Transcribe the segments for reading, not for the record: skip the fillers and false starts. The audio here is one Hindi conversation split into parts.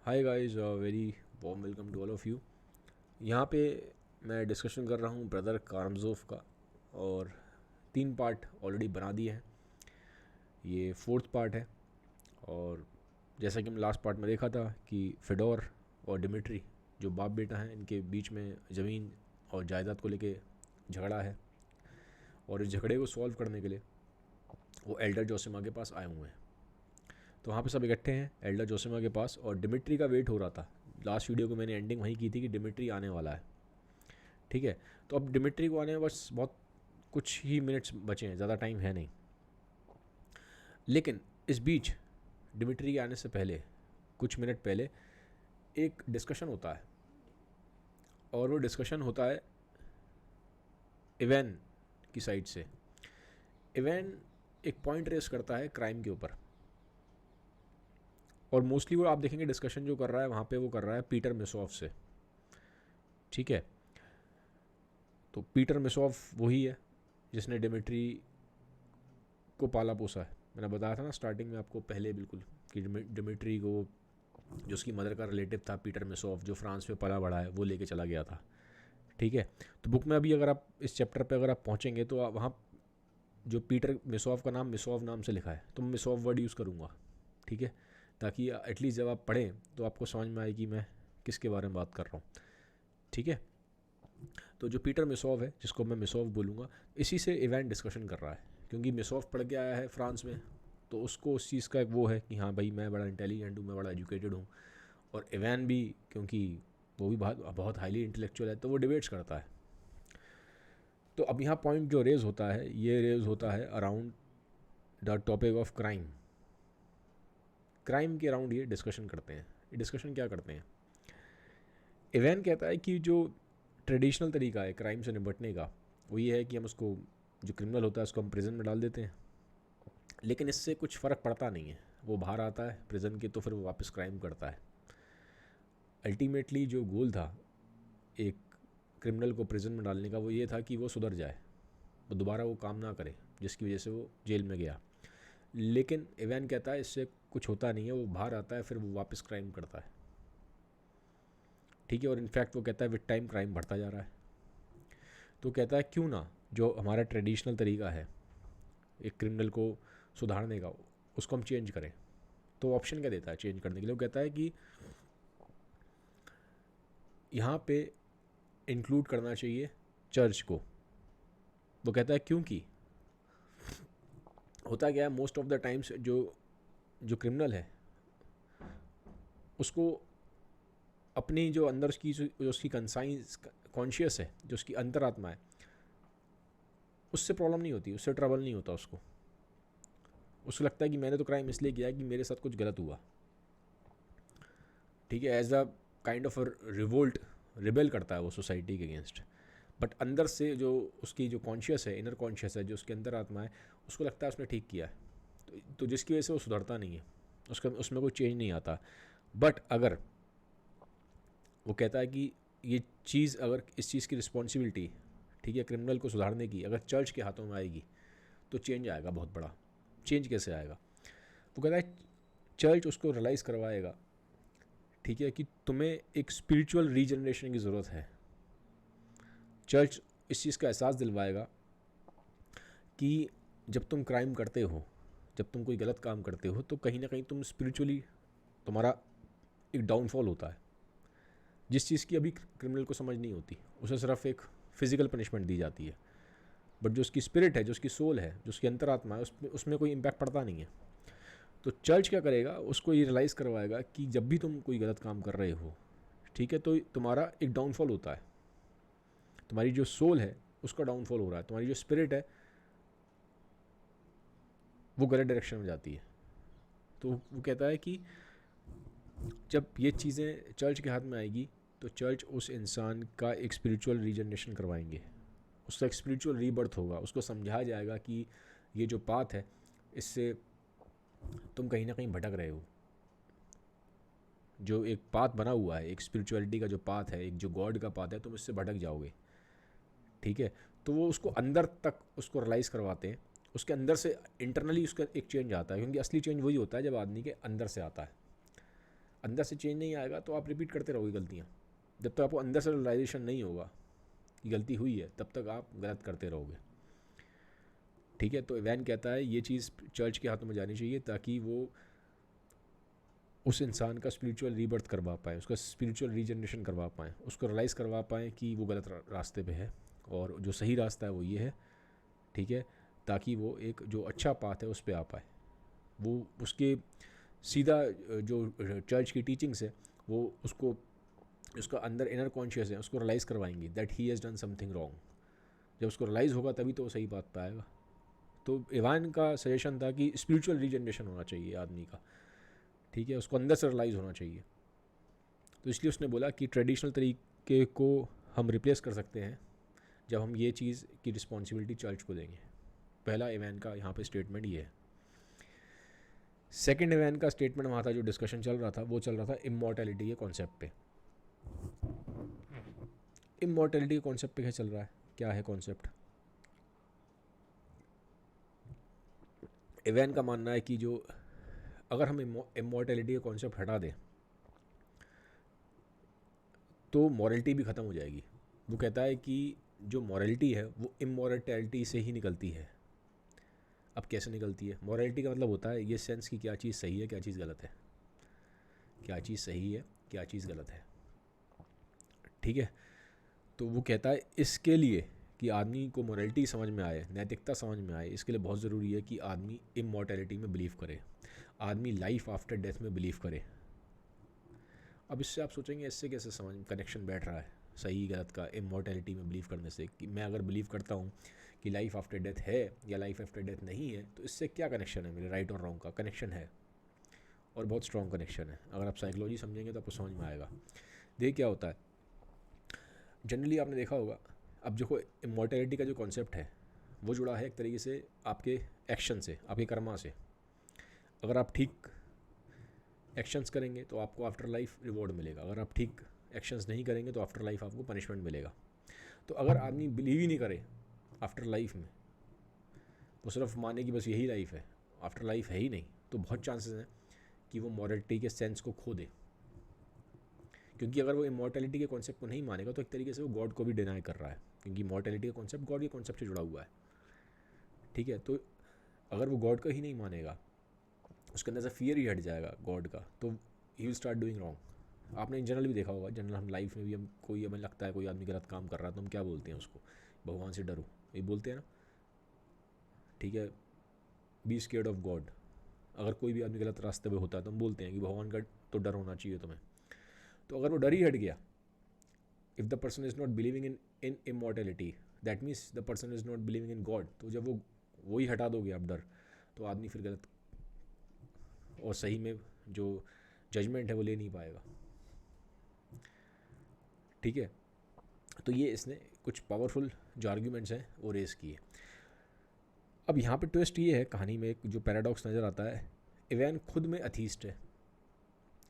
Hi guys, very warm welcome to all of you. यहाँ पे मैं डिस्कशन कर रहा हूँ ब्रदर कारामज़ोव का, और 3 पार्ट ऑलरेडी बना दिए हैं। ये 4th पार्ट है। और जैसा कि हमने लास्ट पार्ट में देखा था कि फेडोर और डिमिट्री जो बाप बेटा हैं, इनके बीच में ज़मीन और जायदाद को लेके झगड़ा है, और इस झगड़े को सॉल्व करने के लिए वो एल्डर जोसिमा के पास आए हुए हैं। तो वहाँ पे सब इकट्ठे हैं एल्डर जोसिमा के पास, और डिमिट्री का वेट हो रहा था। लास्ट वीडियो को मैंने एंडिंग वहीं की थी कि डिमिट्री आने वाला है। ठीक है, तो अब डिमिट्री को आने में बस बहुत कुछ ही मिनट्स बचे हैं, ज़्यादा टाइम है नहीं। लेकिन इस बीच डिमिट्री के आने से पहले, कुछ मिनट पहले, एक डिस्कशन होता है, और वो डिस्कशन होता है इवैन की साइड से। इवैन एक पॉइंट रेस करता है क्राइम के ऊपर, और मोस्टली वो आप देखेंगे डिस्कशन जो कर रहा है वहाँ पे वो कर रहा है पीटर मिसोफ से। ठीक है, तो पीटर मिसोफ वही है जिसने डिमिट्री को पाला पोसा है। मैंने बताया था ना स्टार्टिंग में आपको पहले बिल्कुल कि डिमिट्री को जो उसकी मदर का रिलेटिव था पीटर मिसोफ, जो फ्रांस में पला बड़ा है, वो लेके चला गया था। ठीक है, तो बुक में अभी अगर आप इस चैप्टर पे अगर आप पहुँचेंगे तो आप वहाँ जो पीटर मिसोफ का नाम मिसोफ नाम से लिखा है, तो मैं मिसोफ वर्ड यूज़ करूँगा। ठीक है, ताकि एटलीस्ट जब आप पढ़ें तो आपको समझ में आए कि मैं किसके बारे में बात कर रहा हूँ। ठीक है, तो जो पीटर मिसोव है, जिसको मैं मिसोव बोलूँगा, इसी से इवेंट डिस्कशन कर रहा है, क्योंकि मिसोव पढ़ के आया है फ्रांस में, तो उसको उस चीज़ का एक वो है कि हाँ भाई मैं बड़ा इंटेलिजेंट हूँ, मैं बड़ा एजुकेटेड हूँ। और इवैन भी, क्योंकि वो भी बहुत बहुत हाईली इंटेलेक्चुअल है, तो वो डिबेट्स करता है। तो अब यहाँ पॉइंट जो रेज होता है, ये रेज होता है around the topic of crime. Crime के अराउंड ये डिस्कशन करते हैं। ये डिस्कशन क्या करते हैं, इवैन कहता है कि जो ट्रेडिशनल तरीका है क्राइम से निपटने का, वो ये है कि हम उसको, जो क्रिमिनल होता है उसको हम प्रिजन में डाल देते हैं, लेकिन इससे कुछ फ़र्क पड़ता नहीं है। वो बाहर आता है प्रिजन के तो फिर वो वापस क्राइम करता है। अल्टीमेटली जो गोल था एक क्रिमिनल को प्रिजन में डालने का, वो ये था कि वो सुधर जाए, वो दोबारा वो काम ना करे जिसकी वजह से वो जेल में गया। लेकिन इवैन कहता है इससे कुछ होता नहीं है, वो बाहर आता है फिर वो वापस क्राइम करता है। ठीक है, और इनफैक्ट वो कहता है विद टाइम क्राइम बढ़ता जा रहा है। तो कहता है क्यों ना जो हमारा ट्रेडिशनल तरीका है एक क्रिमिनल को सुधारने का, उसको हम चेंज करें। तो ऑप्शन क्या देता है चेंज करने के लिए, वो कहता है कि यहाँ पे इंक्लूड करना चाहिए चर्च को। वो कहता है क्योंकि होता क्या है, मोस्ट ऑफ द टाइम्स जो जो क्रिमिनल है उसको अपनी जो अंदर की जो उसकी कंसाइंस कॉन्शियस है, जो उसकी अंतरात्मा है, उससे प्रॉब्लम नहीं होती, उससे ट्रबल नहीं होता उसको। उसको लगता है कि मैंने तो क्राइम इसलिए किया कि मेरे साथ कुछ गलत हुआ। ठीक है, as a kind of revolt, rebel करता है वो सोसाइटी के अगेंस्ट। बट अंदर से जो उसकी जो कॉन्शियस है, इनर कॉन्शियस है, जो उसके अंदर आत्मा है, उसको लगता है उसने ठीक किया है। तो जिसकी वजह से वो सुधरता नहीं है, उसका उसमें कोई चेंज नहीं आता। बट अगर वो कहता है कि ये चीज़, अगर इस चीज़ की रिस्पॉन्सिबिलिटी, ठीक है, क्रिमिनल को सुधारने की, अगर चर्च के हाथों में आएगी तो चेंज आएगा बहुत बड़ा। चेंज कैसे आएगा, वो कहता है चर्च उसको रियलाइज़ करवाएगा, ठीक है, कि तुम्हें एक स्पिरिचुअल रीजनरेशन की ज़रूरत है। चर्च इस चीज़ का एहसास दिलवाएगा कि जब तुम क्राइम करते हो, जब तुम कोई गलत काम करते हो, तो कहीं ना कहीं तुम स्पिरिचुअली, तुम्हारा एक डाउनफॉल होता है, जिस चीज़ की अभी क्रिमिनल को समझ नहीं होती। उसे सिर्फ एक फ़िज़िकल पनिशमेंट दी जाती है, बट जो उसकी स्पिरिट है, जो उसकी सोल है, जो उसकी अंतरात्मा है, उसमें कोई इम्पैक्ट पड़ता नहीं है। तो चर्च क्या करेगा, उसको ये रियलाइज़ करवाएगा कि जब भी तुम कोई गलत काम कर रहे हो, ठीक है, तो तुम्हारा एक डाउनफॉल होता है, तुम्हारी जो सोल है उसका डाउनफॉल हो रहा है, तुम्हारी जो स्पिरिट है वो गलत डायरेक्शन में जाती है। तो वो कहता है कि जब ये चीज़ें चर्च के हाथ में आएगी तो चर्च उस इंसान का एक स्पिरिचुअल रीजनरेशन करवाएंगे, उसका एक स्पिरिचुअल रीबर्थ होगा। उसको समझाया जाएगा कि ये जो पाथ है, इससे तुम कहीं ना कहीं भटक रहे हो। जो एक पाथ बना हुआ है, एक स्पिरिचुअलिटी का जो पाथ है, एक जो गॉड का पाथ है, तुम इससे भटक जाओगे। ठीक है, तो वो उसको अंदर तक उसको रियलाइज़ करवाते हैं, उसके अंदर से इंटरनली उसका एक चेंज आता है, क्योंकि असली चेंज वही होता है जब आदमी के अंदर से आता है। अंदर से चेंज नहीं आएगा तो आप रिपीट करते रहोगे गलतियाँ। जब तक आपको अंदर से रियलाइजेशन नहीं होगा कि गलती हुई है, तब तक आप गलत करते रहोगे। ठीक है, तो इवैन कहता है ये चीज़ चर्च के हाथों में जानी चाहिए ताकि वो उस इंसान का स्पिरिचुअल रीबर्थ करवा पाए, उसका स्पिरिचुअल रीजनरेशन करवा पाएँ, उसको रियलाइज़ करवा पाएँ कि वो गलत रास्ते पे है और जो सही रास्ता है वो ये है। ठीक है, ताकि वो एक जो अच्छा पाथ है उस पर आ पाए। वो उसके सीधा जो चर्च की टीचिंग्स है वो उसको, उसका अंदर इनर कॉन्शियस है उसको रियलाइज़ करवाएंगी that he has done something wrong. जब उसको रियलाइज़ होगा तभी तो वो सही बात पाएगा। तो इवान का सजेशन था कि स्पिरिचुअल रीजनरेशन होना चाहिए आदमी का। ठीक है, उसको अंदर से रियलाइज़ होना चाहिए। तो इसलिए उसने बोला कि ट्रेडिशनल तरीके को हम रिप्लेस कर सकते हैं जब हम ये चीज़ की रिस्पॉन्सिबिलिटी चर्च को देंगे। पहला इवान का यहाँ पे स्टेटमेंट ये है। सेकेंड इवान का स्टेटमेंट वहाँ था, जो डिस्कशन चल रहा था वो चल रहा था इमॉर्टैलिटी के कॉन्सेप्ट पे। इमॉर्टैलिटी के कॉन्सेप्ट पे क्या चल रहा है, क्या है कॉन्सेप्ट? इवान का मानना है कि जो अगर हम इमॉर्टैलिटी का कॉन्सेप्ट हटा दें तो मॉरलिटी भी ख़त्म हो जाएगी। वो कहता है कि जो मॉरलिटी है वो इमॉर्टैलिटी से ही निकलती है। अब कैसे निकलती है? मॉरलिटी का मतलब होता है ये सेंस कि क्या चीज़ सही है, क्या चीज़ गलत है, क्या चीज़ सही है, क्या चीज़ गलत है। ठीक है, तो वो कहता है इसके लिए कि आदमी को मॉरलिटी समझ में आए, नैतिकता समझ में आए, इसके लिए बहुत ज़रूरी है कि आदमी इमॉर्टैलिटी में बिलीव करे, आदमी लाइफ आफ्टर डेथ में बिलीव करे। अब इससे आप सोचेंगे इससे कैसे समझ कनेक्शन बैठ रहा है सही गलत का इमॉर्टैलिटी में बिलीव करने से? कि मैं अगर बिलीव करता हूँ कि लाइफ आफ्टर डेथ है या लाइफ आफ्टर डेथ नहीं है तो इससे क्या कनेक्शन है? मेरे राइट और रॉन्ग का कनेक्शन है, और बहुत स्ट्रॉन्ग कनेक्शन है। अगर आप साइकोलॉजी समझेंगे तो आपको समझ में आएगा। देखिए क्या होता है, जनरली आपने देखा होगा, अब देखो इमॉर्टैलिटी का जो कॉन्सेप्ट है वो जुड़ा है एक तरीके से आपके एक्शन से, आपके कर्मा से। अगर आप ठीक एक्शंस करेंगे तो आपको आफ्टर लाइफ रिवॉर्ड मिलेगा, अगर आप ठीक एक्शंस नहीं करेंगे तो आफ्टर लाइफ आपको पनिशमेंट मिलेगा। तो अगर आदमी बिलीव ही नहीं करे आफ्टर लाइफ में, वो सिर्फ माने कि बस यही लाइफ है, आफ्टर लाइफ है ही नहीं, तो बहुत चांसेस हैं कि वो मॉरलिटी के सेंस को खो दे। क्योंकि अगर वो इमॉर्टैलिटी के कॉन्सेप्ट को नहीं मानेगा तो एक तरीके से वो गॉड को भी डिनाई कर रहा है, क्योंकि इमॉर्टैलिटी का कॉन्सेप्ट गॉड के कॉन्सेप्ट से जुड़ा हुआ है। ठीक है, तो अगर वो गॉड का ही नहीं मानेगा, उसके अंदर से फियर ही हट जाएगा गॉड का, तो he will start doing wrong. आपने जनरल भी देखा होगा, जनरल हम लाइफ में भी, हम कोई हमें लगता है कोई आदमी गलत काम कर रहा है तो हम क्या बोलते हैं उसको? भगवान से डरो, ये बोलते हैं ना। ठीक है, बी स्केर्ड ऑफ गॉड। अगर कोई भी आदमी गलत रास्ते पे होता है तो हम बोलते हैं कि भगवान का तो डर होना चाहिए तुम्हें। तो अगर वो डर ही हट गया, if the person is not believing in immortality, that means the person is not believing in God. तो जब वो ही हटा दोगे आप डर, तो आदमी फिर गलत और सही में जो जजमेंट है वो ले नहीं पाएगा। ठीक है, तो ये इसने कुछ पावरफुल जो आर्ग्यूमेंट्स हैं वो रेज़ किए। अब यहाँ पे ट्विस्ट ये है कहानी में, एक जो पैराडॉक्स नज़र आता है, इवैन खुद में अथीस्ट है।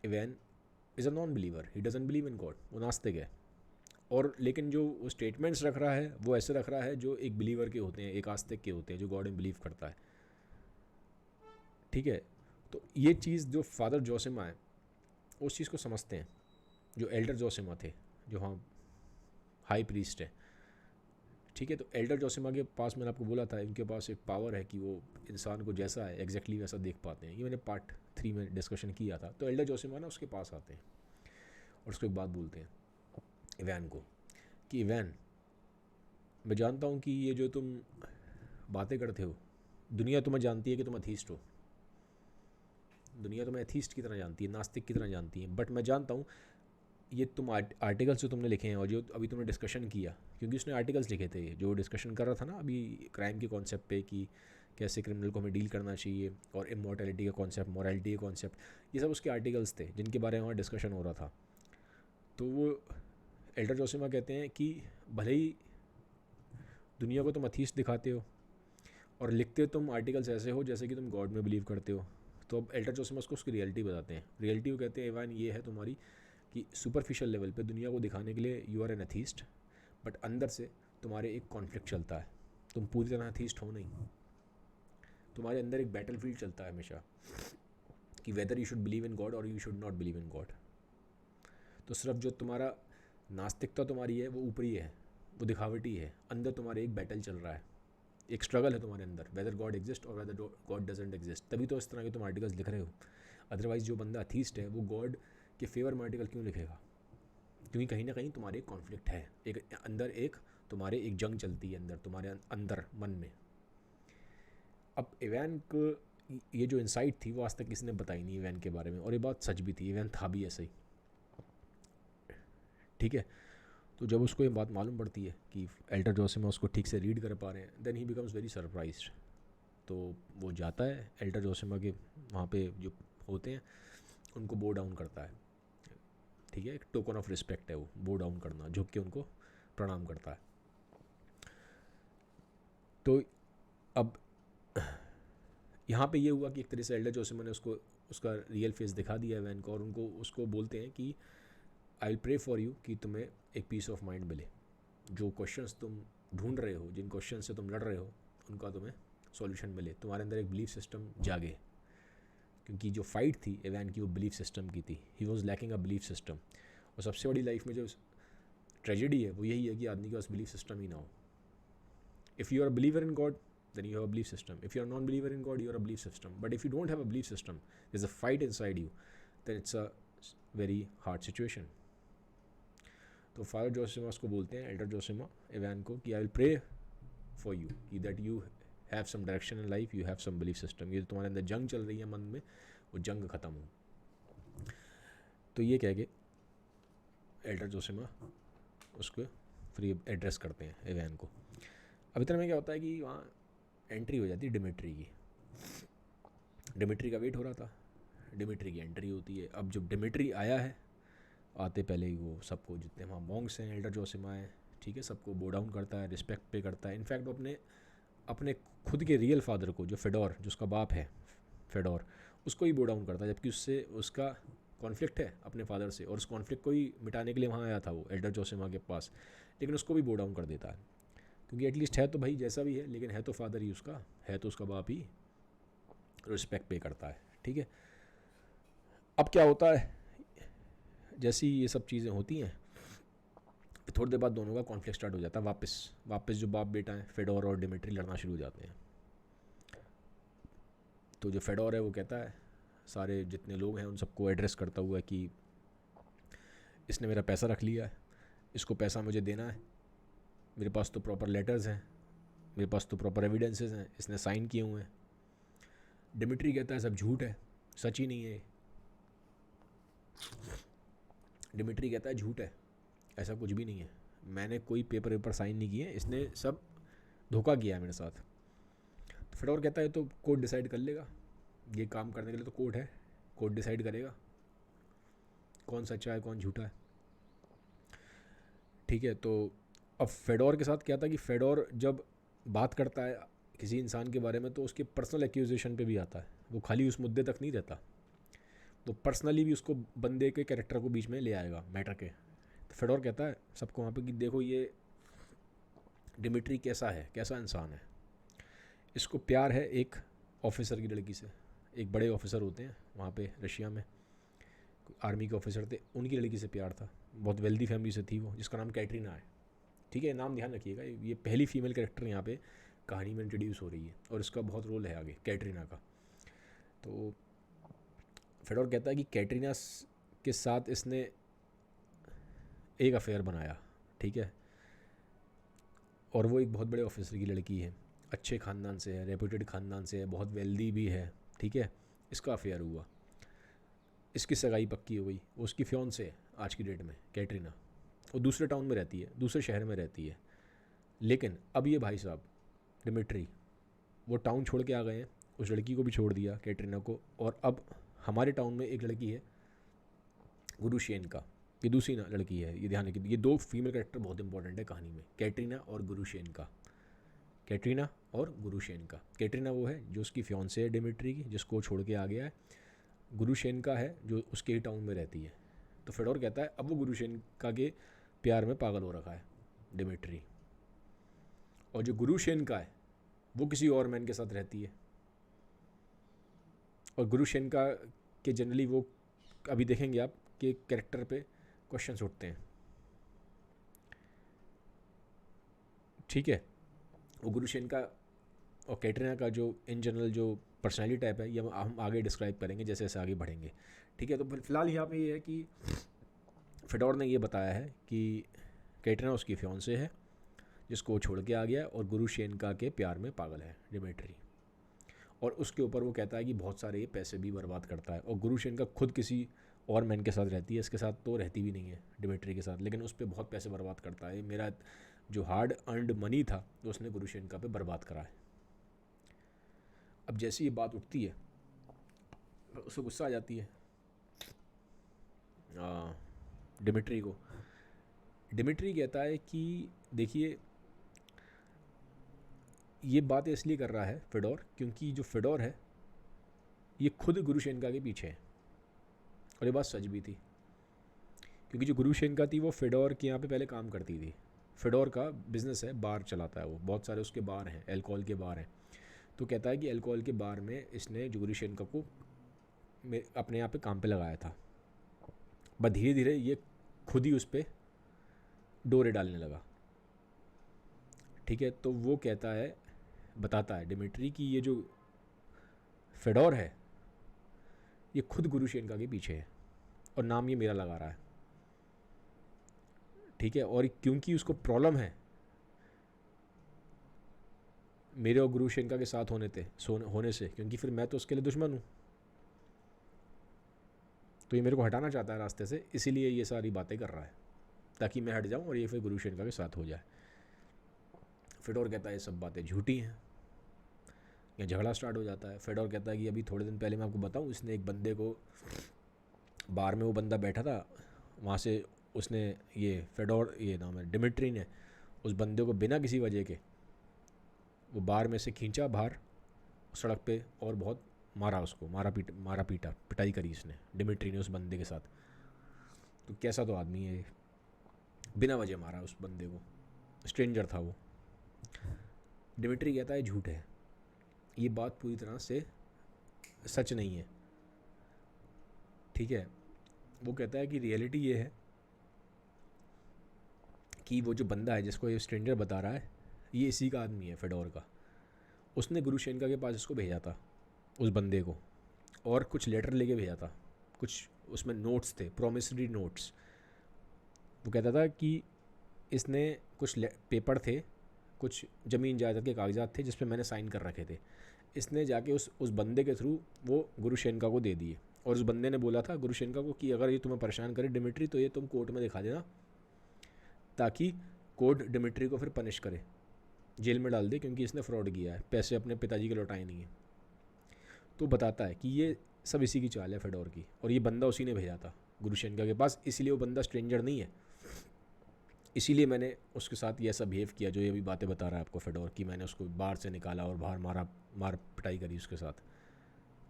Evan is a non believer, he doesn't believe in God, वो नास्तिक है। और लेकिन जो वो स्टेटमेंट्स रख रहा है वो ऐसे रख रहा है जो एक बिलीवर के होते हैं, एक आस्तिक के होते हैं, जो गॉड में बिलीव करता है। ठीक है, तो ये चीज़ जो फादर जोसेमा है उस चीज़ को समझते हैं, जो एल्डर जोसेमा थे, जो हाँ हाई प्रीस्ट है। ठीक है, तो एल्डर जोसेमा के पास मैंने आपको बोला था इनके पास एक पावर है कि वो इंसान को जैसा है एग्जैक्टली वैसा देख पाते हैं। ये मैंने पार्ट 3 में डिस्कशन किया था। तो एल्डर जोसेमा ना उसके पास आते हैं और उसको एक बात बोलते हैं इवैन को कि इवैन, मैं जानता हूँ कि ये जो तुम बातें करते हो, दुनिया तुम्हें जानती है कि तुम अथीस्ट हो, दुनिया तुम्हें एथीस्ट की तरह जानती है, नास्तिक की तरह जानती है, बट मैं जानता हूँ ये तुम आर्टिकल्स जो तुमने लिखे हैं और जो अभी तुमने डिस्कशन किया, क्योंकि उसने आर्टिकल्स लिखे थे जो डिस्कशन कर रहा था ना अभी क्राइम के कॉन्सेप्ट पे, कि कैसे क्रिमिनल को हमें डील करना चाहिए, और इमॉर्टैलिटी का कॉन्सेप्ट, मॉरलिटी का कॉन्सेप्ट, ये सब उसके आर्टिकल्स थे जिनके बारे में वहाँ डिस्कशन हो रहा था। तो वो एल्डर जोसेमा कहते हैं कि भले ही दुनिया को तुम अथीस्ट दिखाते हो और लिखते तुम आर्टिकल्स ऐसे हो जैसे कि तुम गॉड में बिलीव करते हो, तो अब एल्डर जोसेमा उसको उसकी रियलिटी बताते हैं। रियलिटी वो कहते हैं इवान ये है तुम्हारी कि सुपरफिशियल लेवल पे दुनिया को दिखाने के लिए you are an atheist, but अंदर से तुम्हारे एक कॉन्फ्लिक्ट चलता है, तुम पूरी तरह अथीस्ट हो नहीं, तुम्हारे अंदर एक बैटल फील्ड चलता है हमेशा कि whether you should believe in God or you should not believe in God. तो सिर्फ जो तुम्हारा नास्तिकता तुम्हारी है वो ऊपरी है, वो दिखावटी है, अंदर तुम्हारे एक बैटल चल रहा है, एक स्ट्रगल है तुम्हारे अंदर, वेदर गॉड एग्जिस्ट और वेदर गॉड डजेंट एग्जिस्ट। तभी तो इस तरह के तुम आर्टिकल्स लिख रहे हो। अदरवाइज जो बंदा अथीस्ट है वो गॉड के फेवर में आर्टिकल क्यों लिखेगा? क्योंकि कहीं ना कहीं तुम्हारे एक कॉन्फ्लिक्ट है, एक अंदर एक तुम्हारे एक जंग चलती है अंदर तुम्हारे अंदर मन में। अब इवैन को ये जो इंसाइट थी वो आज तक किसी ने बताई नहीं इवैन के बारे में, और ये बात सच भी थी, इवैन था भी ऐसे ही, ठीक है। तो जब उसको ये बात मालूम पड़ती है कि एल्टर जोसेमा उसको ठीक से रीड कर पा रहे हैं, then he becomes very surprised. तो वो जाता है एल्टर जोसेमा के वहाँ पे जो होते हैं उनको बो डाउन करता है, ठीक है, एक टोकन ऑफ रिस्पेक्ट है वो बो डाउन करना, झुक के उनको प्रणाम करता है। तो अब यहाँ पे ये हुआ कि एक तरह से एल्डर जोसेमा ने उसको उसका रियल फेस दिखा दिया इवैन को, और उनको उसको बोलते हैं कि I will pray for you कि तुम्हें एक पीस ऑफ माइंड मिले, जो क्वेश्चंस तुम ढूंढ रहे हो, जिन क्वेश्चन से तुम लड़ रहे हो, उनका तुम्हें सॉल्यूशन मिले, तुम्हारे अंदर एक बिलीफ सिस्टम जागे। क्योंकि जो फाइट थी इवैन की वो बिलीफ सिस्टम की थी, he was lacking a belief system. और सबसे बड़ी लाइफ में जो ट्रेजेडी है वो यही है कि आदमी के पास बिलीफ सिस्टम ही ना हो। If you are a believer in God then you have a belief system. If you are a non-believer in God, you are a belief system. But if you don't have a belief system, there's a fight inside you, then it's a very hard situation. तो फादर जोसेमास को बोलते हैं एल्डर जोसेमा इवैन को कि I will pray for you कि that you have some direction in life, you have some belief system. ये तुम्हारे अंदर जंग चल रही है मन में, वो जंग ख़त्म हो। तो ये कह के एल्डर जोसेमा उसको फ्री एड्रेस करते हैं इवैन को। अब इतना में क्या होता है कि वहाँ एंट्री हो जाती है डिमिट्री की। डिमिट्री का वेट हो रहा था, डिमिट्री की एंट्री होती है। अब जब डिमिट्री आया है, आते पहले ही वो सबको, जितने वहाँ मॉन्क्स हैं, एल्डर जोसेमा है, ठीक है, सबको बो डाउन करता है, रिस्पेक्ट पे करता है। इनफैक्ट वो अपने अपने खुद के रियल फादर को, जो फेडोर, जो उसका बाप है फेडोर, उसको ही बो डाउन करता है, जबकि उससे उसका कॉन्फ्लिक्ट है अपने फादर से, और उस कॉन्फ्लिक्ट को ही मिटाने के लिए वहाँ आया था वो एल्डर जोसेमा के पास, लेकिन उसको भी बो डाउन कर देता है। क्योंकि एटलीस्ट है तो भाई जैसा भी है, लेकिन है तो फादर ही उसका, है तो उसका बाप ही, रिस्पेक्ट पे करता है, ठीक है। अब क्या होता है, जैसी ये सब चीज़ें होती हैं, थोड़ी देर बाद दोनों का कॉन्फ्लिक्ट स्टार्ट हो जाता है। वापस जो बाप बेटा है फेडोर और डिमिट्री लड़ना शुरू हो जाते हैं। तो जो फेडोर है वो कहता है सारे जितने लोग हैं उन सबको एड्रेस करता हुआ कि इसने मेरा पैसा रख लिया है, इसको पैसा मुझे देना है, मेरे पास तो प्रॉपर लेटर्स हैं, मेरे पास तो प्रॉपर एविडेंसेस हैं, इसने साइन किए हुए हैं। डिमिट्री कहता है सब झूठ है, सच ही नहीं है। डिमिट्री कहता है झूठ है, ऐसा कुछ भी नहीं है, मैंने कोई पेपर साइन नहीं किए, इसने सब धोखा किया है मेरे साथ। तो फेडोर कहता है तो कोर्ट डिसाइड कर लेगा, ये काम करने के लिए तो कोर्ट है, कोर्ट डिसाइड करेगा कौन सच्चा है कौन झूठा है, ठीक है। तो अब फेडोर के साथ क्या था कि फेडोर जब बात करता है किसी इंसान के बारे में तो उसके पर्सनल एक्यूजेशन पे भी आता है, वो खाली उस मुद्दे तक नहीं रहता, तो पर्सनली भी उसको बंदे के कैरेक्टर को बीच में ले आएगा मैटर के। तो फेडोर कहता है सबको वहाँ पे कि देखो ये डिमिट्री कैसा है, कैसा इंसान है, इसको प्यार है एक ऑफिसर की लड़की से, एक बड़े ऑफिसर होते हैं वहाँ पे रशिया में, आर्मी के ऑफिसर थे, उनकी लड़की से प्यार था, बहुत वेल्दी फैमिली से थी वो, जिसका नाम कैटरीना है, ठीक है, नाम ध्यान रखिएगा, ये पहली फीमेल कैरेक्टर यहाँ पे कहानी में इंट्रोड्यूस हो रही है और इसका बहुत रोल है आगे कैटरीना का। तो फेडोर कहता है कि कैटरीना के साथ इसने एक अफेयर बनाया, ठीक है, और वो एक बहुत बड़े ऑफिसर की लड़की है, अच्छे ख़ानदान से है, रेप्यूटेड ख़ानदान से है, बहुत वेल्दी भी है, ठीक है। इसका अफेयर हुआ, इसकी सगाई पक्की हो गई, वो उसकी फियोंसे है आज की डेट में कैटरीना, वो दूसरे टाउन में रहती है, दूसरे शहर में रहती है। लेकिन अब ये भाई साहब डिमिट्री वो टाउन छोड़ के आ गए हैं, उस लड़की को भी छोड़ दिया कैटरीना को, और अब हमारे टाउन में एक लड़की है गुरुशेन का, ये दूसरी ना लड़की है, ये ध्यान रखिए, ये दो फीमेल कैरेक्टर बहुत इंपॉर्टेंट है कहानी में, कैटरीना और गुरुशेन का, कैटरीना और गुरुशेन का। कैटरीना वो है जो उसकी फियोंसे है डिमिट्री की, जिसको छोड़ के आ गया है, गुरुशेन का है जो उसके ही टाउन में रहती है। तो फेडोर कहता है अब वो गुरुशेन का के प्यार में पागल हो रखा है डिमिट्री, और जो गुरुशेन का है वो किसी और मैन के साथ रहती है, और गुरुशेन का कि जनरली वो अभी देखेंगे आप कि कैरेक्टर पे क्वेश्चंस उठते हैं, ठीक है। वो गुरुशेन का और कैटरीना का जो इन जनरल जो पर्सनैलिटी टाइप है ये हम आगे डिस्क्राइब करेंगे जैसे जैसे आगे बढ़ेंगे, ठीक है। तो फिलहाल यहाँ पे ये है कि फेडोर ने ये बताया है कि कैटरीना उसकी फियांसे है जिसको वो छोड़ के आ गया और गुरुशेनका के प्यार में पागल है डिमिट्री, और उसके ऊपर वो कहता है कि बहुत सारे ये पैसे भी बर्बाद करता है। और गुरुशेनका खुद किसी और मैन के साथ रहती है, इसके साथ तो रहती भी नहीं है डिमिट्री के साथ, लेकिन उस पर बहुत पैसे बर्बाद करता है। मेरा जो हार्ड अर्नड मनी था तो उसने गुरुशेनका पे बर्बाद करा है। अब जैसे ये बात उठती है उसे गुस्सा आ जाती है डिमिट्री को। डिमिट्री कहता है कि देखिए ये बात इसलिए कर रहा है फेडोर क्योंकि जो फेडोर है ये खुद गुरुशेनका के पीछे है, और ये बात सच भी थी क्योंकि जो गुरुशेनका थी वो फेडोर के यहाँ पे पहले काम करती थी। फेडोर का बिज़नेस है, बार चलाता है वो, बहुत सारे उसके बार हैं, अल्कोहल के बार हैं। तो कहता है कि अल्कोहल के बार में इसने जो गुरुशेनका को अपने यहाँ पे काम पे लगाया था, बट धीरे धीरे ये खुद ही उस पर डोरे डालने लगा, ठीक है। तो वो कहता है, बताता है डिमिट्री कि ये जो फेडोर है ये खुद गुरुशेनका के पीछे है और नाम ये मेरा लगा रहा है, ठीक है। और क्योंकि उसको प्रॉब्लम है मेरे और गुरुशेनका के साथ होने से, क्योंकि फिर मैं तो उसके लिए दुश्मन हूँ, तो ये मेरे को हटाना चाहता है रास्ते से, इसीलिए ये सारी बातें कर रहा है ताकि मैं हट जाऊँ और ये फिर गुरुशेनका के साथ हो जाए। फेडोर कहता है ये सब बातें झूठी हैं। या झगड़ा स्टार्ट हो जाता है। फेडोर कहता है कि अभी थोड़े दिन पहले मैं आपको बताऊं, इसने एक बंदे को बार में, वो बंदा बैठा था वहाँ से, उसने ये फेडोर, ये नाम है डिमिट्री ने, उस बंदे को बिना किसी वजह के वो बार में से खींचा बाहर सड़क पे और बहुत मारा उसको, मारा पीटा, पिटाई करी इसने, डिमिट्री ने उस बंदे के साथ। तो कैसा तो आदमी है, बिना वजह मारा उस बंदे को, स्ट्रेंजर था वो। डिमिट्री कहता है झूठ है, ये बात पूरी तरह से सच नहीं है, ठीक है। वो कहता है कि रियलिटी ये है कि वो जो बंदा है जिसको ये स्ट्रेंजर बता रहा है ये इसी का आदमी है, फेडोर का। उसने गुरुशेनका के पास इसको भेजा था, उस बंदे को, और कुछ लेटर लेके भेजा था, कुछ उसमें नोट्स थे, प्रोमिसरी नोट्स। वो कहता था कि इसने कुछ पेपर थे, कुछ ज़मीन जायदाद के कागजात थे जिस पे मैंने साइन कर रखे थे, इसने जाके उस बंदे के थ्रू वो गुरुशेनका को दे दिए। और उस बंदे ने बोला था गुरुशेनका को कि अगर ये तुम्हें परेशान करे डिमिट्री तो ये तुम कोर्ट में दिखा देना, ताकि कोर्ट डिमिट्री को फिर पनिश करे, जेल में डाल दे, क्योंकि इसने फ्रॉड किया है, पैसे अपने पिताजी के लौटाए नहीं है। तो बताता है कि ये सब इसी की चाल है फेडोर की, और ये बंदा उसी ने भेजा था गुरुशेनका के पास, इसलिए वो बंदा स्ट्रेंजर नहीं है, इसीलिए मैंने उसके साथ ये ऐसा बिहेव किया जो ये भी बातें बता रहा है आपको फेडोर, कि मैंने उसको बाहर से निकाला और बाहर मार पिटाई करी उसके साथ।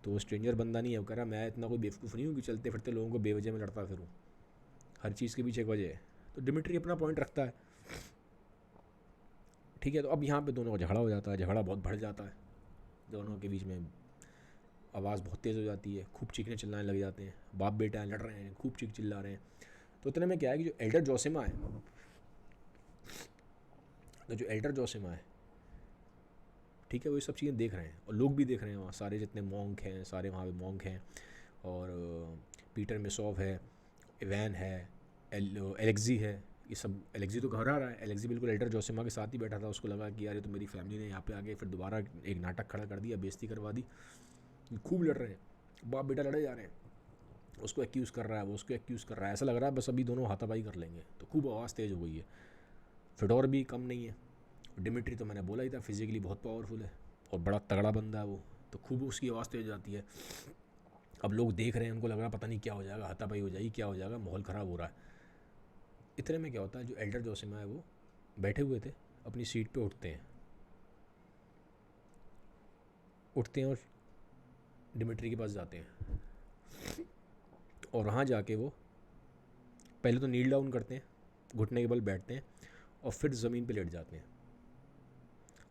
तो वो स्ट्रेंजर बंदा नहीं है। वो कह रहा मैं इतना कोई बेवकूफ़ नहीं हूँ कि चलते फिरते लोगों को बेवजह में लड़ता फिरूँ, हर चीज़ के पीछे एक वजह है। तो डिमिट्री अपना पॉइंट रखता है, ठीक है। तो अब यहाँ पे दोनों का झगड़ा हो जाता है, झगड़ा बहुत बढ़ जाता है, दोनों के बीच में आवाज़ बहुत तेज़ हो जाती है, खूब चीखने चिल्लाने लग जाते हैं, बाप बेटा लड़ रहे हैं, खूब चीख चिल्ला रहे हैं। तो इतने में क्या है कि जो एल्डर जोसिमा है, ठीक है, वो ये सब चीज़ें देख रहे हैं और लोग भी देख रहे हैं वहाँ, सारे जितने मॉन्क हैं, सारे वहाँ पे मॉन्क हैं, और पीटर मिसोव है, इवैन है, एलेक्जी है, ये सब। एलेक्जी तो घबरा रहा है, एलेक्जी बिल्कुल एल्डर जोसिमा के साथ ही बैठा था, उसको लगा कि यार ये तो मेरी फैमिली ने यहाँ पे आके फिर दोबारा एक नाटक खड़ा कर दिया, बेइज्जती करवा दी। खूब लड़ रहे हैं, बाप बेटा लड़े जा रहे हैं, उसको एक्यूज़ कर रहा है, वो उसको एक्यूज़ कर रहा है, ऐसा लग रहा है बस अभी दोनों हाथापाई कर लेंगे। तो खूब आवाज़ तेज़ हो गई है। फेडोर भी कम नहीं है, डिमिट्री तो मैंने बोला ही था फिजिकली बहुत पावरफुल है और बड़ा तगड़ा बंदा है वो, तो खूब उसकी आवाज़ तेज जाती है। अब लोग देख रहे हैं, उनको लग रहा पता नहीं क्या हो जाएगा, हाथापाई हो जाएगी, क्या हो जाएगा, माहौल ख़राब हो रहा है। इतने में क्या होता है, जो एल्डर जोसिमा है वो बैठे हुए थे अपनी सीट पे, उठते हैं और डिमिट्री के पास जाते हैं, और वहाँ जाके वो पहले तो नील डाउन करते हैं, घुटने के बल बैठते हैं, और फिर ज़मीन पे लेट जाते हैं,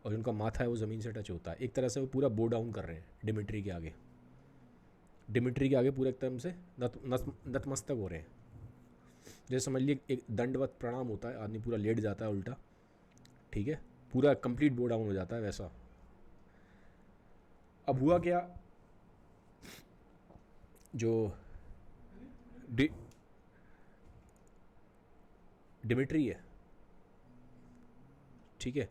और उनका माथा है वो ज़मीन से टच होता है। एक तरह से वो पूरा बो डाउन कर रहे हैं डिमिट्री के आगे, डिमिट्री के आगे पूरे एकदम से नतमस्तक हो रहे हैं। जैसे समझ लिए एक दंडवत प्रणाम होता है, आदमी पूरा लेट जाता है उल्टा, ठीक है, पूरा कंप्लीट बो डाउन हो जाता है वैसा। अब हुआ क्या, जो डिमिट्री है, ठीक है,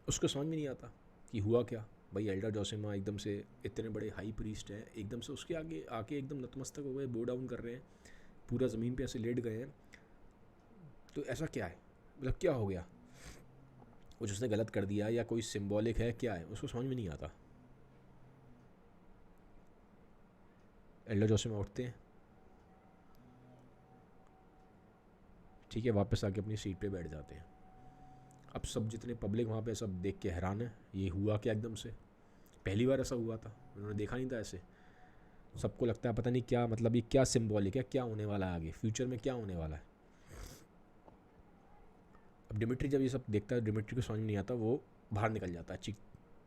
उसको समझ में नहीं आता कि हुआ क्या। भाई एल्डर जोसेमा एकदम से इतने बड़े हाई प्रीस्ट हैं, एकदम से उसके आगे आके एकदम नतमस्तक हो गए, बो डाउन कर रहे हैं, पूरा ज़मीन पे ऐसे लेट गए हैं। तो ऐसा क्या है, मतलब क्या हो गया, कुछ उसने गलत कर दिया या कोई सिंबॉलिक है, क्या है, उसको समझ में नहीं आता। एल्डर जोसेमा उठते हैं, ठीक है, वापस आके अपनी सीट पे बैठ जाते हैं। अब सब जितने पब्लिक वहाँ पे सब देख के हैरान है, ये हुआ क्या, एकदम से पहली बार ऐसा हुआ था, उन्होंने देखा नहीं था ऐसे। सबको लगता है पता नहीं क्या, मतलब ये क्या सिंबॉलिक है, क्या होने वाला है आगे, फ्यूचर में क्या होने वाला है। अब डिमिट्री जब ये सब देखता है, डिमिट्री को समझ नहीं आता, वो बाहर निकल जाता है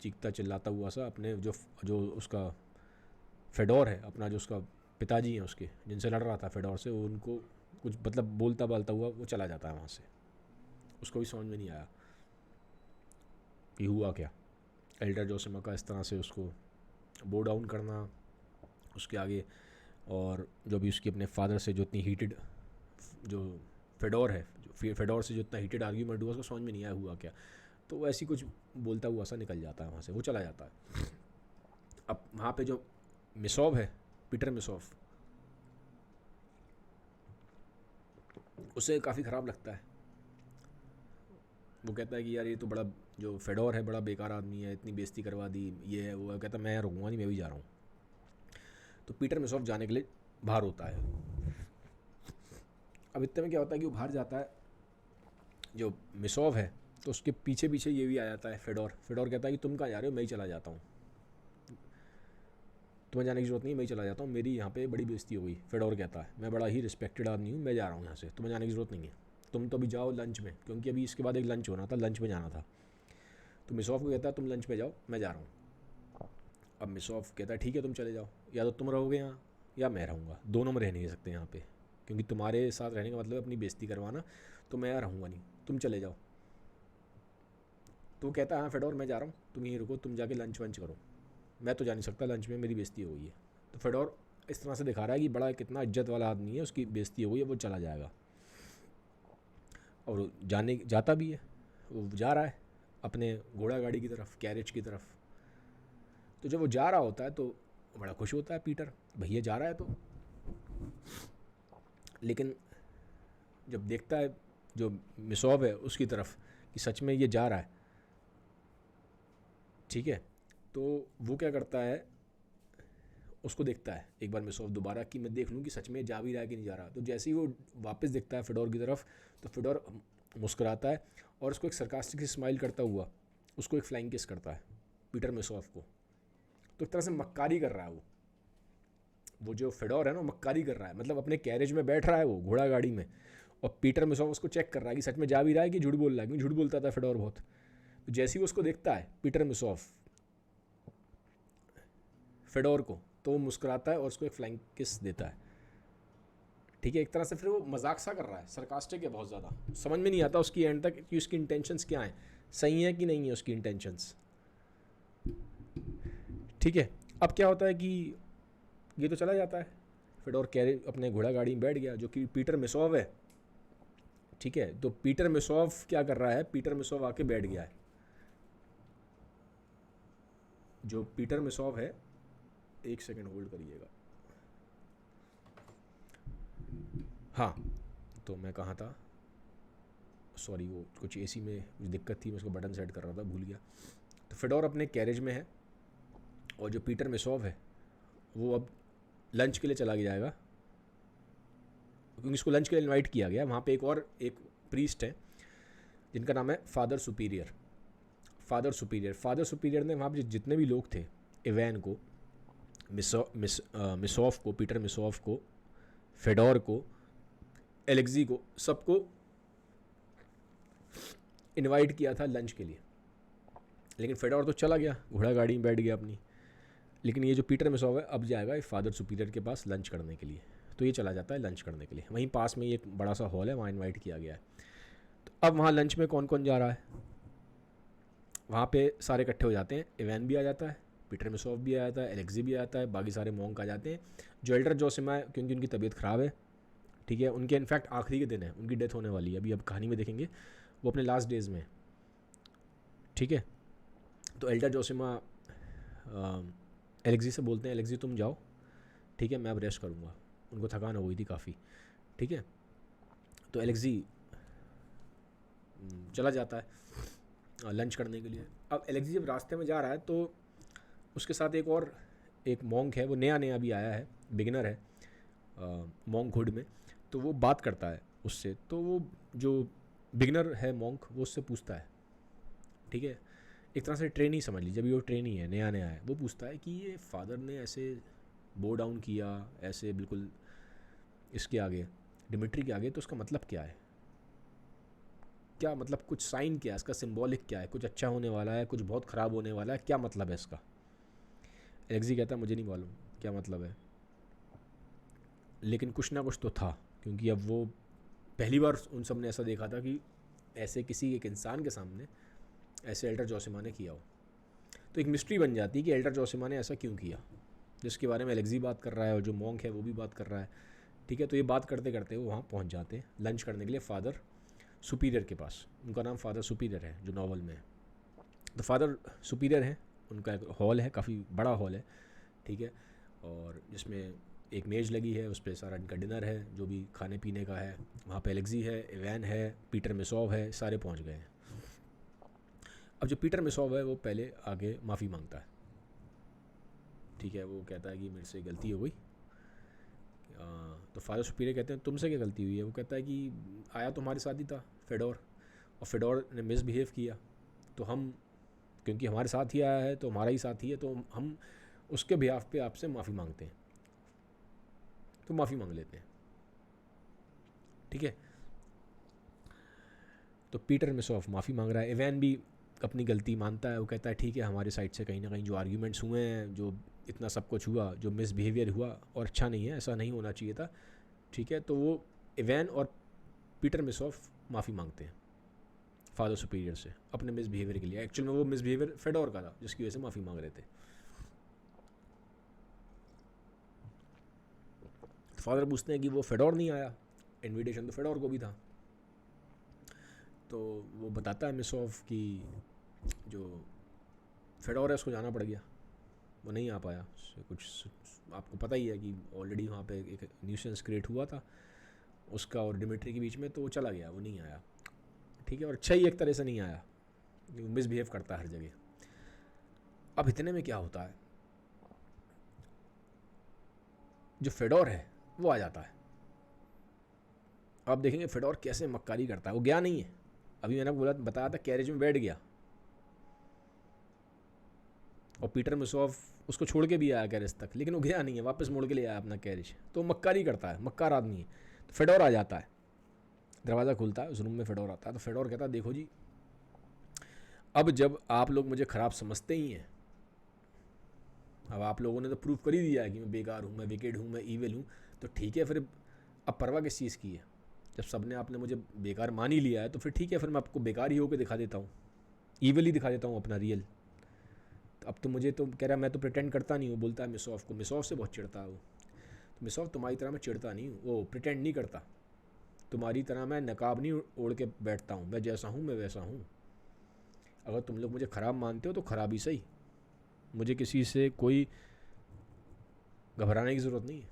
चीखता चिल्लाता हुआ सा, अपने जो उसका फेडोर है, अपना जो उसका पिताजी हैं उसके, जिनसे लड़ रहा था फेडोर से, वो उनको कुछ मतलब बोलता बालता हुआ वो चला जाता है वहाँ से। उसको भी समझ में नहीं आया कि हुआ क्या। एल्डर जोसेमा का इस तरह से उसको बो डाउन करना उसके आगे, और जो भी उसकी अपने फादर से जो इतनी हीटेड, जो फेडोर है, जो फेडोर से जो इतना हीटेड आर्ग्यूमेंट हुआ, उसको समझ में नहीं आया हुआ क्या। तो वो ऐसी कुछ बोलता हुआ सा निकल जाता है वहाँ से, वो चला जाता है। अब वहाँ पे जो मिसोव है, पीटर मिसोव, उसे काफ़ी ख़राब लगता है। वो कहता है कि यार ये तो बड़ा, जो फेडोर है बड़ा बेकार आदमी है, इतनी बेइज्जती करवा दी, ये है वो है। कहता है मैं रुकूंगा नहीं, मैं भी जा रहा हूँ। तो पीटर मिसोव जाने के लिए बाहर होता है। अब इतने में क्या होता है कि वो बाहर जाता है, जो मिसोव है, तो उसके पीछे पीछे ये भी आ जाता है फेडोर। फेडोर कहता है कि तुम कहाँ जा रहे हो, मैं ही चला जाता हूँ, तुम्हें जाने की ज़रूरत नहीं, मैं ही चला जाता हूँ, मेरी यहाँ पे बड़ी बेइज्जती हो गई। फेडोर कहता है मैं बड़ा ही रिस्पेक्टेड आदमी हूँ, मैं जा रहा हूँ यहाँ से, तुम्हें जाने की ज़रूरत नहीं है, तुम तो अभी जाओ लंच में, क्योंकि अभी इसके बाद एक लंच होना था, लंच में जाना था। तो मिसोफ को कहता है तुम लंच पे जाओ, मैं जा रहा हूँ। अब मिसोफ कहता है ठीक है तुम चले जाओ, या तो तुम रहोगे यहाँ या मैं रहूँगा, दोनों में रह नहीं सकते यहाँ पे, क्योंकि तुम्हारे साथ रहने का मतलब अपनी बेइज्जती करवाना, तो मैं यहाँ रहूँगा नहीं, तुम चले जाओ। तो वो कहता है हाँ फेडोर मैं जा रहा हूँ, तुम यहीं रुको, तुम जाके लंच वंच करो, मैं तो जा नहीं सकता लंच में, मेरी बेइज्जती हो गई है। तो फेडोर इस तरह से दिखा रहा है कि बड़ा कितना इज्जत वाला आदमी है, उसकी बेइज्जती हो गई है, वो चला जाएगा। और जाता भी है, वो जा रहा है अपने घोड़ा गाड़ी की तरफ, कैरेज की तरफ। तो जब वो जा रहा होता है तो बड़ा खुश होता है पीटर, भैया जा रहा है तो। लेकिन जब देखता है जो मिसोब है उसकी तरफ कि सच में ये जा रहा है, ठीक है, तो वो क्या करता है, उसको देखता है एक बार मिसोब दोबारा कि मैं देख लूँ कि सच में जा भी रहा है कि नहीं जा रहा। तो जैसे ही वो वापस देखता है फेडोर की तरफ, तो फेडोर मुस्कुराता है और उसको एक सरकास्टिक स्माइल करता हुआ उसको एक फ्लाइंग किस करता है, पीटर मिसोफ को। तो एक तरह से मक्कारी कर रहा है वो जो फेडोर है ना, मक्कारी कर रहा है, मतलब अपने कैरेज में बैठ रहा है वो घोड़ा गाड़ी में, और पीटर मिसोफ उसको चेक कर रहा है कि सच में जा भी रहा है कि झूठ बोल रहा है, क्योंकि झूठ बोलता था फेडोर बहुत। तो जैसे ही उसको देखता है पीटर मिसोफ फेडोर को, तो वो मुस्कुराता है और उसको एक फ्लाइंग किस देता है, ठीक है। एक तरह से फिर वो मजाक सा कर रहा है, सरकास्टिक है बहुत ज़्यादा, समझ में नहीं आता उसकी एंड तक कि उसकी इंटेंशंस क्या हैं, सही है कि नहीं है उसकी इंटेंशंस, ठीक है। अब क्या होता है कि ये तो चला जाता है, फेडोर कैरे अपने घोड़ा गाड़ी में बैठ गया, जो कि पीटर मिसोव है, ठीक है। तो पीटर मिसोव क्या कर रहा है, पीटर मिसोव आके बैठ गया है, जो पीटर मिसोव है, एक सेकंड होल्ड करिएगा। हाँ, तो मैं कहाँ था, सॉरी वो कुछ एसी में कुछ दिक्कत थी, मैं उसको बटन सेट कर रहा था, भूल गया। तो फेडोर अपने कैरेज में है, और जो पीटर मिसोव है वो अब लंच के लिए चला जाएगा, क्योंकि इसको लंच के लिए इनवाइट किया गया। वहाँ पे एक प्रीस्ट है जिनका नाम है फादर सुपीरियर। फादर सुपीरियर ने वहाँ पे जितने भी लोग थे, इवैन को, मिसोफ को, पीटर मिसोफ को, फेडोर को, एलेक्जी को, सबको इनवाइट किया था लंच के लिए। लेकिन फेडोर तो चला गया, घोड़ा गाड़ी में बैठ गया अपनी। लेकिन ये जो पीटर मिसॉव है अब जाएगा फादर सुपीरियर के पास लंच करने के लिए। तो ये चला जाता है लंच करने के लिए, वहीं पास में ही एक बड़ा सा हॉल है, वहाँ इनवाइट किया गया है। तो अब वहाँ लंच में कौन कौन जा रहा है, वहाँ पे सारे इकट्ठे हो जाते हैं। इवैन भी आ जाता है, पीटर मिसॉव भी आ जाता है, एलेक्सी भी आ जाता है, बाकी सारे मॉन्क आ जाते हैं। जो एल्डर जोसिमा है, क्योंकि उनकी तबीयत ख़राब है, ठीक है, उनके इनफैक्ट आखिरी के दिन है, उनकी डेथ होने वाली है अभी, अब कहानी में देखेंगे वो अपने लास्ट डेज़ में, ठीक है। तो एल्डर जोसिमा एलेक्सी से बोलते हैं, एलेक्सी तुम जाओ, ठीक है, मैं अब रेस्ट करूँगा, उनको थकान हो गई थी काफ़ी, ठीक है। तो एलेक्सी चला जाता है लंच करने के लिए। अब एलेक्सी जब रास्ते में जा रहा है तो उसके साथ एक मॉन्क है, वो नया नया भी आया है, बिगिनर है मॉन्क हुड में। तो वो बात करता है उससे, तो वो जो बिगिनर है मॉन्क, वो उससे पूछता है, ठीक है, एक तरह से ट्रेनी समझ लीजिए, अभी वो ट्रेनी है, नया नया है। वो पूछता है कि ये फादर ने ऐसे बो डाउन किया ऐसे बिल्कुल इसके आगे, डिमिट्री के आगे, तो उसका मतलब क्या है, क्या मतलब, कुछ साइन क्या है इसका, सिंबॉलिक क्या है, कुछ अच्छा होने वाला है, कुछ बहुत ख़राब होने वाला है, क्या मतलब है इसका। एलेक्सी कहता है मुझे नहीं मालूम क्या मतलब है, लेकिन कुछ ना कुछ तो था, क्योंकि अब वो पहली बार उन सब ने ऐसा देखा था कि ऐसे किसी एक इंसान के सामने ऐसे एल्डर जोसिमा ने किया हो। तो एक मिस्ट्री बन जाती है कि एल्डर जोसिमा ने ऐसा क्यों किया, जिसके बारे में एलेक्सी बात कर रहा है और जो मॉन्क है वो भी बात कर रहा है, ठीक है। तो ये बात करते करते वो वहाँ पहुँच जाते हैं लंच करने के लिए फादर सुपीरियर के पास। उनका नाम फादर सुपीरियर है जो नावल में है। तो फादर सुपीरियर है, उनका एक हॉल है, काफ़ी बड़ा हॉल है, ठीक है, और जिसमें एक मेज़ लगी है, उस पर सारा इनका डिनर है, जो भी खाने पीने का है। वहाँ पे एलेक्सी है, इवैन है, पीटर मिसॉव है, सारे पहुँच गए हैं। अब जो पीटर मिसॉव है वो पहले आगे माफ़ी मांगता है, ठीक है, वो कहता है कि मेरे से गलती हो गई। तो फादर सुपीरियर कहते हैं तुमसे क्या गलती हुई है। वो कहता है कि आया तुम्हारे साथ ही था फेडोर, और फेडोर ने मिसबिहेव किया, तो हम, क्योंकि हमारे साथ ही आया है तो हमारा ही साथ ही है, तो हम उसके बिहाफ पे आपसे माफ़ी मांगते हैं। तो माफ़ी मांग लेते हैं, ठीक है। तो पीटर मिसॉफ माफ़ी मांग रहा है, इवैन भी अपनी गलती मानता है। वो कहता है ठीक है, हमारे साइड से कहीं ना कहीं जो आर्ग्यूमेंट्स हुए हैं, जो इतना सब कुछ हुआ, जो मिसबिहेवियर हुआ और अच्छा नहीं है, ऐसा नहीं होना चाहिए था, ठीक है। तो वो इवैन और पीटर मिसॉफ माफ़ी मांगते हैं फादर सुपीरियर से अपने मिसबिहेवियर के लिए। एक्चुअल में वो मिसबिहेवियर फेडोर का था जिसकी वजह से माफ़ी मांग रहे थे। फादर पूछते हैं कि वो फेडोर नहीं आया, इनविटेशन तो फेडोर को भी था। तो वो बताता है मिसॉफ कि जो फेडोर है उसको जाना पड़ गया, वो नहीं आ पाया, उससे कुछ आपको पता ही है कि ऑलरेडी वहाँ पे एक न्यूसेंस क्रिएट हुआ था उसका और डिमिट्री के बीच में, तो वो चला गया, वो नहीं आया, ठीक है। और अच्छा ही एक तरह से नहीं आया, वो मिसबिहेव करता है हर जगह। अब इतने में क्या होता है, जो फेडोर है वो आ जाता है। अब देखेंगे फेडोर कैसे मक्कारी करता है। वो गया नहीं है, अभी मैंने बताया था कैरेज में बैठ गया, और पीटर मिसॉफ उसको छोड़ के भी आया कैरेज तक, लेकिन वो गया नहीं है, वापस मोड़ के ले आया अपना कैरेज। तो मक्कारी करता है, मक्कार आदमी है। तो फेडोर आ जाता है, दरवाज़ा खुलता है, उस रूम में फेडोर आता है। तो फेडोर कहता है देखो जी, अब जब आप लोग मुझे ख़राब समझते ही हैं, अब आप लोगों ने तो प्रूव कर ही दिया है कि मैं बेकार हूँ, मैं विकेड हूँ, मैं ईविल हूँ, तो ठीक है, फिर अब परवाह किस चीज़ की है। जब सबने आपने मुझे बेकार मान ही लिया है तो फिर ठीक है, फिर मैं आपको बेकार ही होकर दिखा देता हूँ, ईविल ही दिखा देता हूँ अपना रियल। तो अब तो मुझे तो कह रहा मैं तो प्रिटेंड करता नहीं हूँ, बोलता है मिसॉफ को। मिसॉफ से बहुत चिढ़ता है वो। तो मिसॉफ तुम्हारी तरह मैं चिढ़ता नहीं हूँ, वो प्रिटेंड नहीं करता, तुम्हारी तरह मैं नकाब नहीं ओढ़ के बैठता हूँ, मैं जैसा हूँ मैं वैसा हूँ। अगर तुम लोग मुझे ख़राब मानते हो तो ख़राब ही सही, मुझे किसी से कोई घबराने की ज़रूरत नहीं है।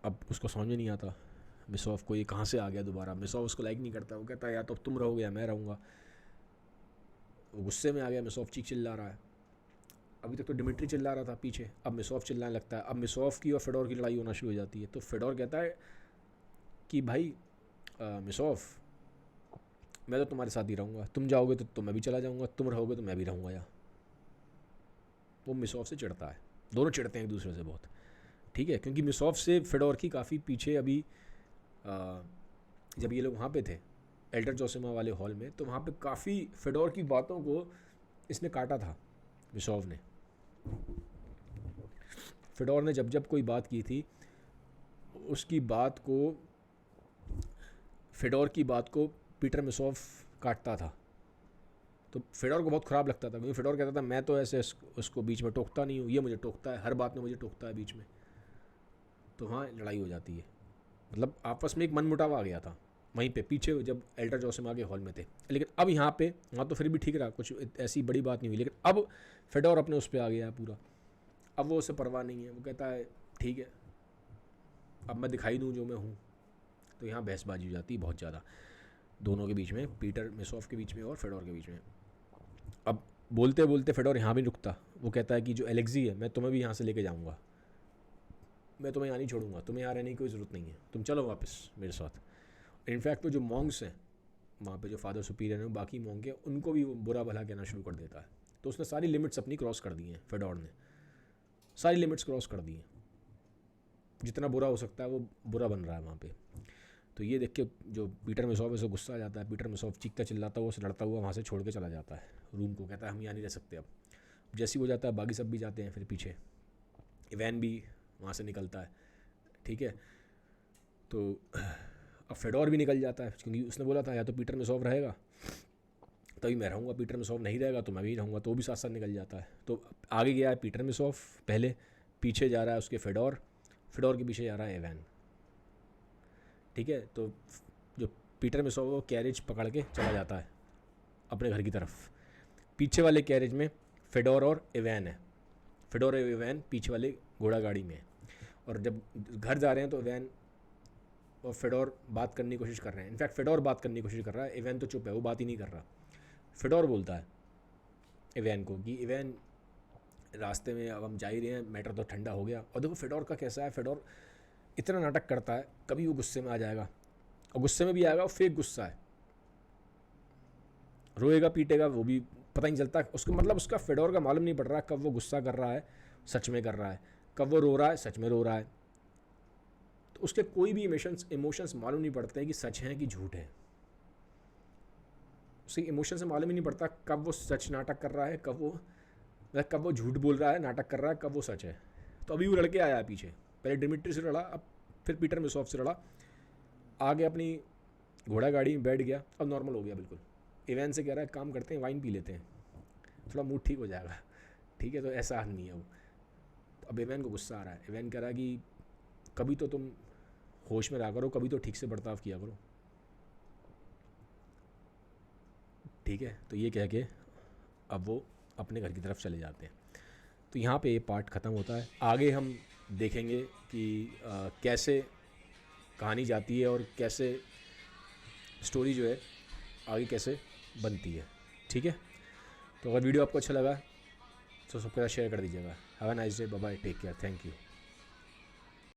अब उसको समझ में नहीं आता मिसॉफ को ये कहाँ से आ गया दोबारा। मिसॉफ उसको लाइक नहीं करता, वो कहता है या तो अब तुम रहोगे या मैं रहूँगा। वो गुस्से में आ गया, मिसॉफ चीख चिल्ला रहा है। अभी तक तो डिमिट्री चिल्ला रहा था पीछे, अब मिसॉफ चिल्लाने लगता है। अब मिसॉफ की और फेडोर की लड़ाई होना शुरू हो जाती है। तो फेडोर कहता है कि भाई मिसॉफ, मैं तो तुम्हारे साथ ही रहूँगा, तुम जाओगे तो मैं भी चला जाऊँगा, तुम रहोगे तो मैं भी रहूँगा यहाँ। वो मिसॉफ से चिढ़ता है, दोनों चिढ़ते हैं एक दूसरे से बहुत, ठीक है। क्योंकि मिसॉफ से फेडोर की काफ़ी पीछे अभी जब ये लोग वहाँ पे थे एल्डर जोसिमा वाले हॉल में, तो वहाँ पे काफ़ी फेडोर की बातों को इसने काटा था मिसॉफ ने, फेडोर ने जब जब कोई बात की थी, उसकी बात को, फेडोर की बात को पीटर मिसोफ काटता था। तो फेडोर को बहुत ख़राब लगता था, क्योंकि फेडोर कहता था मैं तो ऐसे उसको बीच में टोकता नहीं हूँ, ये मुझे टोकता है, हर बात में मुझे टोकता है बीच में। तो वहाँ लड़ाई हो जाती है, मतलब आपस में एक मनमुटाव आ गया था वहीं पे पीछे, जब एल्डर जोसेफ आगे हॉल में थे। लेकिन अब यहाँ पे, वहाँ तो फिर भी ठीक रहा, कुछ ऐसी बड़ी बात नहीं हुई। लेकिन अब फेडोर अपने उस पर आ गया है पूरा। अब वो उसे परवाह नहीं है, वो कहता है ठीक है अब मैं दिखाई दूँ जो मैं हूँ। तो यहाँ बहसबाजी हो जाती है बहुत ज़्यादा दोनों के बीच में, पीटर मिसोफ के बीच में और फेडोर के बीच में। अब बोलते बोलते फेडोर यहाँ भी रुकता, वो कहता है कि जो एलेक्सी है मैं तुम्हें भी यहाँ से लेके जाऊँगा, मैं तुम्हें यहाँ नहीं छोड़ूंगा, तुम्हें यहाँ रहने की कोई ज़रूरत नहीं है, तुम चलो वापस मेरे साथ। इनफैक्ट तो जो मॉन्ग्स हैं वहाँ पे, जो फादर सुपीरियर हैं, बाकी मॉन्ग हैं, उनको भी वो बुरा भला कहना शुरू कर देता है। तो उसने सारी लिमिट्स अपनी क्रॉस कर दी हैं, फेडोर ने सारी लिमिट्स क्रॉस कर दी हैं, जितना बुरा हो सकता है वो बुरा बन रहा है वहाँ पे। तो ये देख के जो पीटर मिसोफ है, उसे गुस्सा आ जाता है। पीटर मिसोफ चीखता चिल्लाता हुआ, उसे लड़ता हुआ वहाँ से छोड़ के चला जाता है रूम को, कहता है हम यहाँ नहीं रह सकते अब। जैसे ही वो जाता है बाकी सब भी जाते हैं, फिर पीछे इवैन भी वहाँ से निकलता है, ठीक है। तो अब फेडोर भी निकल जाता है, क्योंकि उसने बोला था या तो पीटर मिसोफ रहेगा तभी मैं रहूँगा, पीटर मिसोफ नहीं रहेगा तो मैं भी रहूँगा, तो वो भी साथ साथ निकल जाता है। तो आगे गया है पीटर मिसोफ पहले, पीछे जा रहा है उसके फेडोर, फेडोर के पीछे जा रहा है इवैन, ठीक है। तो जो पीटर मिसोफ वो कैरेज पकड़ के चला जाता है अपने घर की तरफ। पीछे वाले कैरेज में फेडोर और इवैन है, फेडोर और इवैन पीछे वाले घोड़ा गाड़ी में है। और जब घर जा रहे हैं तो इवैन और फेडोर बात करने की कोशिश कर रहे हैं। इनफैक्ट फेडोर बात करने की कोशिश कर रहा है, इवैन तो चुप है, वो बात ही नहीं कर रहा। फेडोर बोलता है इवैन को कि इवैन रास्ते में अब हम जा ही रहे हैं, मैटर तो ठंडा हो गया। और देखो फेडोर का कैसा है, फेडोर इतना नाटक करता है, कभी वो गुस्से में आ जाएगा और गुस्से में भी आएगा, वो फेक गुस्सा है, रोएगा पीटेगा, वो भी पता नहीं चलता उसको, मतलब उसका फेडोर का मालूम नहीं पड़ रहा कब वो गुस्सा कर रहा है सच में कर रहा है, कब वो रो रहा है सच में रो रहा है। तो उसके कोई भी इमोशंस मालूम नहीं पड़ते हैं कि सच हैं कि झूठ है। उसके इमोशन से मालूम ही नहीं पड़ता कब वो सच नाटक कर रहा है, कब वो झूठ बोल रहा है नाटक कर रहा है, कब वो सच है। तो अभी वो लड़के आया है पीछे, पहले डिमिट्री से लड़ा, अब फिर पीटर मिसोफ से लड़ा, आगे अपनी घोड़ा गाड़ी में बैठ गया, अब नॉर्मल हो गया बिल्कुल। इवैन से कह रहा है काम करते हैं वाइन पी लेते हैं, थोड़ा मूड ठीक हो जाएगा, ठीक है। तो ऐसा आदमी है वो। तो अब इवैन को गुस्सा आ रहा है, इवैन कह रहा है कि कभी तो तुम होश में रहा करो, कभी तो ठीक से बर्ताव किया करो, ठीक है। तो ये कह के अब वो अपने घर की तरफ चले जाते हैं। तो यहाँ पे ये पार्ट ख़त्म होता है। आगे हम देखेंगे कि कैसे कहानी जाती है और कैसे स्टोरी जो है आगे कैसे बनती है, ठीक है। तो अगर वीडियो आपको अच्छा लगा तो सबके साथ शेयर कर दीजिएगा। Have a nice day, bye bye, take care, thank you.